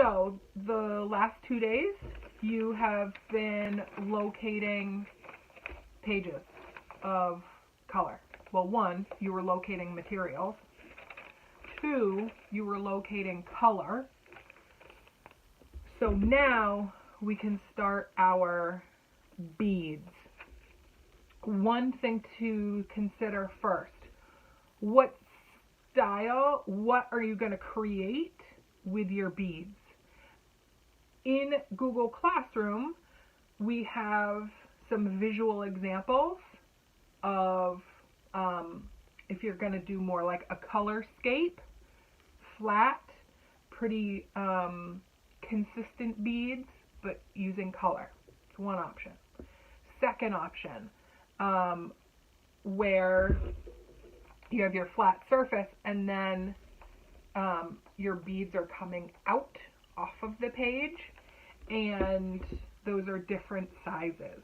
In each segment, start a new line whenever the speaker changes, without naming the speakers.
So the last 2 days, you have been locating pages of color. Well, one, you were locating materials. Two, you were locating color. So now we can start our beads. One thing to consider first, what style, what are you going to create with your beads? In Google Classroom, we have some visual examples of if you're going to do more like a colorscape, flat, pretty consistent beads, but using color. It's one option. Second option, where you have your flat surface and then your beads are coming out off of the page, and those are different sizes.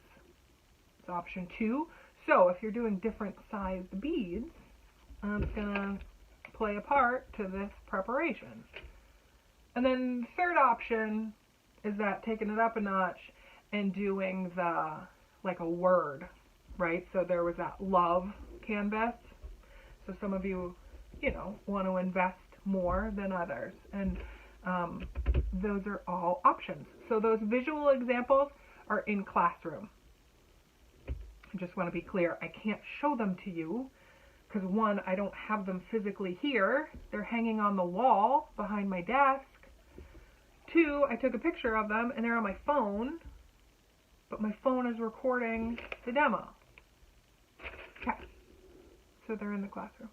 It's option 2. So if you're doing different sized beads, it's going to play a part to this preparation. And then the third option is that taking it up a notch and doing the, like a word, right? So there was that love canvas. So some of you, want to invest more than others. And those are all options. So those visual examples are in Classroom. I just want to be clear, I can't show them to you because one, I don't have them physically here. They're hanging on the wall behind my desk. Two, I took a picture of them and they're on my phone, but my phone is recording the demo. Okay, so they're in the classroom.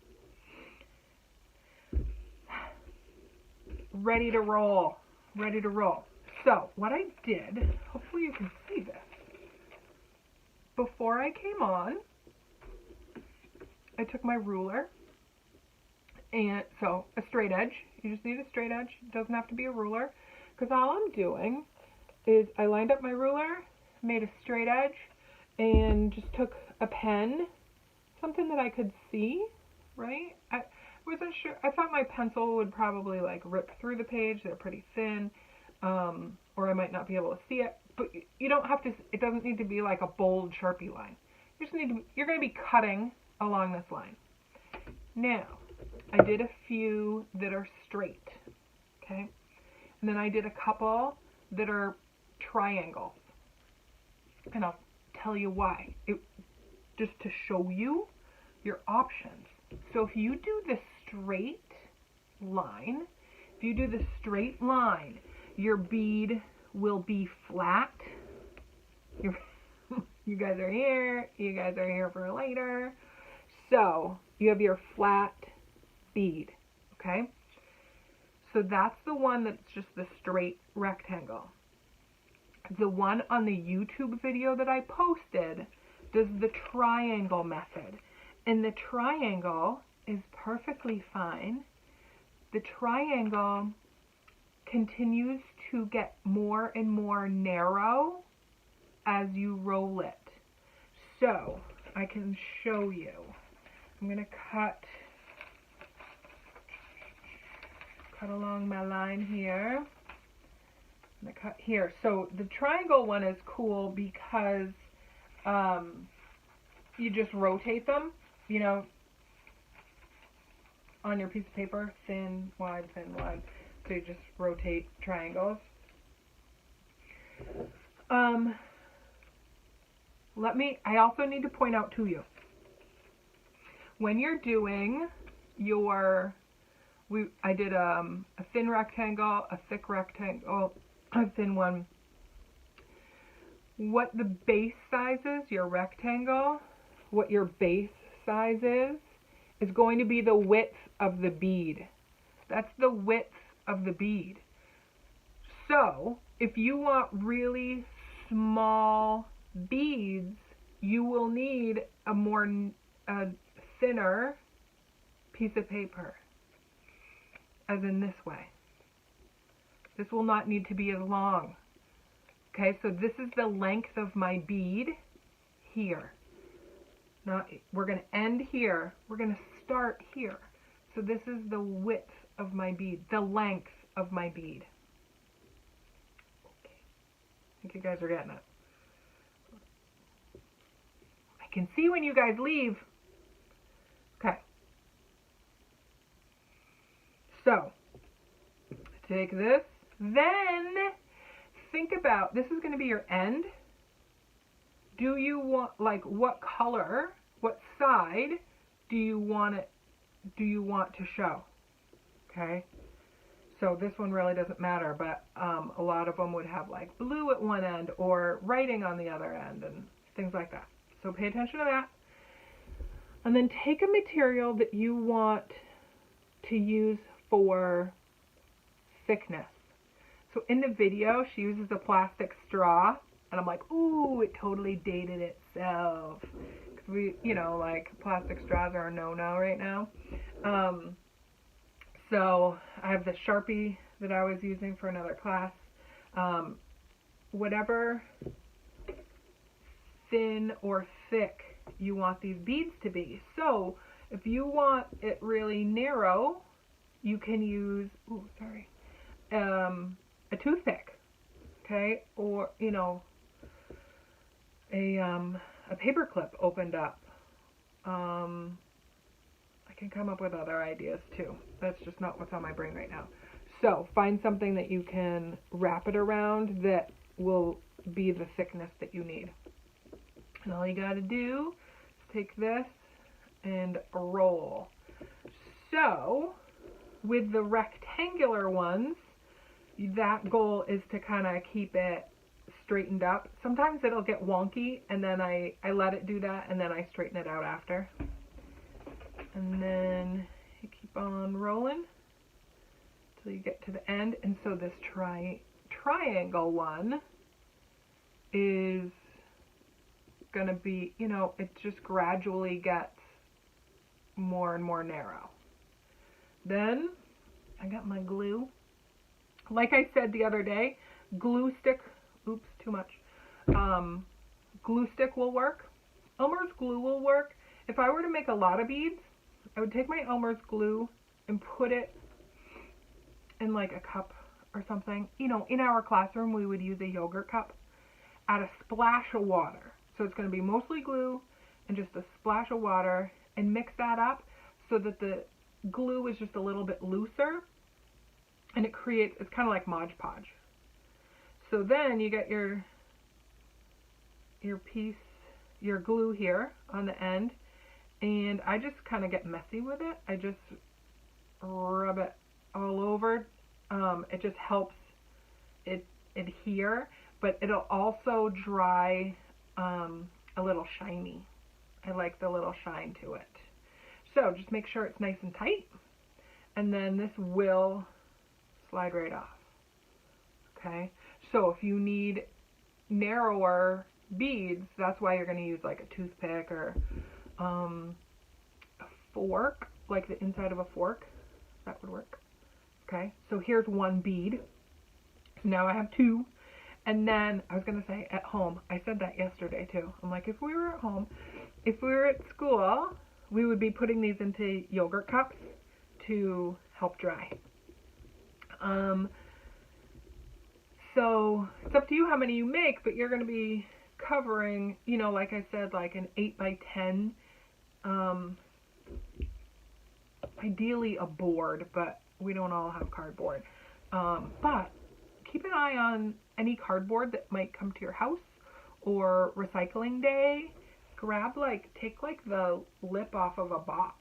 Ready to roll, ready to roll. So what I did, hopefully you can see this. Before I came on, I took my ruler, and so a straight edge. You just need a straight edge. It doesn't have to be a ruler, because all I'm doing is I lined up my ruler, made a straight edge, and just took a pen, something that I could see, right? I wasn't sure. I thought my pencil would probably like rip through the page. They're pretty thin, or I might not be able to see it. But you don't have to. It doesn't need to be like a bold Sharpie line. You just need to. You're going to be cutting along this line. Now, I did a few that are straight, okay, and then I did a couple that are triangles, and I'll tell you why. Just to show you your options. So if you do the straight line, your bead will be flat. You guys are here. You guys are here for later. So you have your flat bead, okay? So that's the one that's just the straight rectangle. The one on the YouTube video that I posted does the triangle method. And the triangle is perfectly fine. The triangle continues to get more and more narrow as you roll it. So I can show you. I'm going to cut along my line here. I'm going to cut here. So the triangle one is cool because you just rotate them, on your piece of paper, thin, wide, thin, wide. So you just rotate triangles. I also need to point out to you, when you're doing I did a thin rectangle, a thick rectangle, a thin one. What the base size is, your rectangle, what your base size is going to be the width of the bead. That's the width of the bead. So if you want really small beads, you will need a thinner piece of paper, as in this way. This will not need to be as long. Okay, so this is the length of my bead here. Now we're going to end here. We're going to start here. So this is the width of my bead, the length of my bead. think you guys are getting it. I can see when you guys leave. Okay. So, take this. Then, think about, this is going to be your end. Do you want, like, what color, what side do you want to show? Okay. So this one really doesn't matter, but a lot of them would have like blue at one end or writing on the other end and things like that. So pay attention to that. And then take a material that you want to use for thickness. So in the video, she uses a plastic straw, and I'm like, ooh, it totally dated itself. Because we, you know, like plastic straws are a no-no right now. So I have the Sharpie that I was using for another class. Whatever thin or thick you want these beads to be. So if you want it really narrow, you can use, a toothpick, okay? Or, you know, a paper clip opened up. I can come up with other ideas too. That's just not what's on my brain right now. So find something that you can wrap it around that will be the thickness that you need. And all you got to do is take this and roll. So with the rectangular ones, that goal is to kind of keep it straightened up. Sometimes it'll get wonky, and then I let it do that, and then I straighten it out after. And then you keep on rolling till you get to the end. And so this triangle one is going to be, you know, it just gradually gets more and more narrow. Then I got my glue. Like I said the other day, glue stick, oops, too much. Glue stick will work. Elmer's glue will work. If I were to make a lot of beads, I would take my Elmer's glue and put it in like a cup or something. You know, in our classroom, we would use a yogurt cup. Add a splash of water. So it's going to be mostly glue and just a splash of water, and mix that up so that the glue is just a little bit looser, and it creates, it's kind of like Mod Podge. So then you get your piece, your glue here on the end, and I just kind of get messy with it. I just rub it all over. It just helps it adhere, but it'll also dry a little shiny. I like the little shine to it. So just make sure it's nice and tight, and then this will slide right off. Okay, so if you need narrower beads, that's why you're going to use like a toothpick or a fork, like the inside of a fork. That would work. Okay, so here's one bead. Now I have two. And then I was going to say at home. I said that yesterday too. I'm like, if we were at home, if we were at school, we would be putting these into yogurt cups to help dry. So it's up to you how many you make, but you're going to be covering, you know, like I said, like an 8 by 10, ideally a board, but we don't all have cardboard. But keep an eye on any cardboard that might come to your house, or recycling day. Take like the lip off of a box.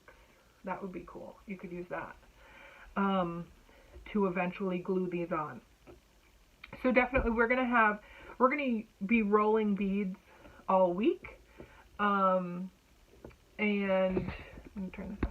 That would be cool. You could use that to eventually glue these on. So definitely we're going to be rolling beads all week. And let me turn this off.